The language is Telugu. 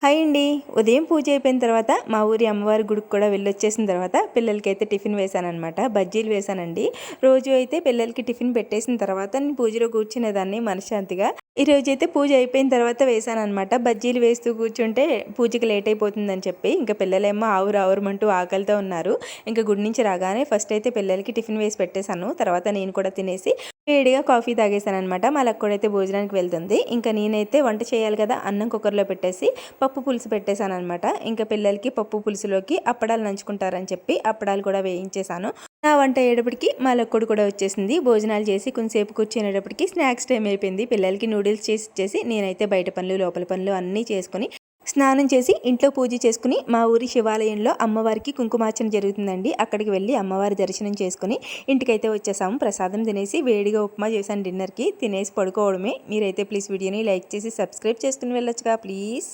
హాయ్ అండి. ఉదయం పూజ అయిపోయిన తర్వాత మా ఊరి అమ్మవారి గుడికి కూడా వెళ్ళొచ్చేసిన తర్వాత పిల్లలకైతే టిఫిన్ వేశాననమాట. బజ్జీలు వేశానండి. రోజు అయితే పిల్లలకి టిఫిన్ పెట్టేసిన తర్వాత నేను పూజలో కూర్చునేదాన్ని మనశ్శాంతిగా. ఈరోజైతే పూజ అయిపోయిన తర్వాత వేశాననమాట. బజ్జీలు వేస్తూ కూర్చుంటే పూజకి లేట్ అయిపోతుందని చెప్పి ఇంకా పిల్లలేమో ఆవురమంటూ ఆకలితో ఉన్నారు. ఇంకా గుడి నుంచి రాగానే ఫస్ట్ అయితే పిల్లలకి టిఫిన్ వేసి పెట్టేశాను. తర్వాత నేను కూడా తినేసి వేడిగా కాఫీ తాగేశాననమాట. మా లక్కోడైతే భోజనానికి వెళ్తుంది. ఇంకా నేనైతే వంట చేయాలి కదా, అన్నం కుక్కర్లో పెట్టేసి పప్పు పులుసు పెట్టేశాననమాట. ఇంకా పిల్లలకి పప్పు పులుసులోకి అప్పడాలు నంచుకుంటారని చెప్పి అప్పడాలు కూడా వేయించేశాను. నా వంట అయ్యేటప్పటికి మా లక్కుడు కూడా వచ్చేసింది. భోజనాలు చేసి కొంచెంసేపు కూర్చునేటప్పటికి స్నాక్స్ టైం అయిపోయింది. పిల్లలకి నూడిల్స్ చేసి ఇచ్చేసి నేనైతే బయట పనులు లోపల పనులు అన్నీ చేసుకొని స్నానం చేసి ఇంట్లో పూజ చేసుకుని మా ఊరి శివాలయంలో అమ్మవారికి కుంకుమార్చన జరుగుతుందండి. అక్కడికి వెళ్ళి అమ్మవారి దర్శనం చేసుకుని ఇంటికైతే వచ్చేసాము. ప్రసాదం తినేసి వేడిగా ఉప్మా చేశాను డిన్నర్కి. తినేసి పడుకోవడమే. మీరైతే ప్లీజ్ వీడియోని లైక్ చేసి సబ్స్క్రైబ్ చేసుకుని వెళ్ళొచ్చుగా ప్లీజ్.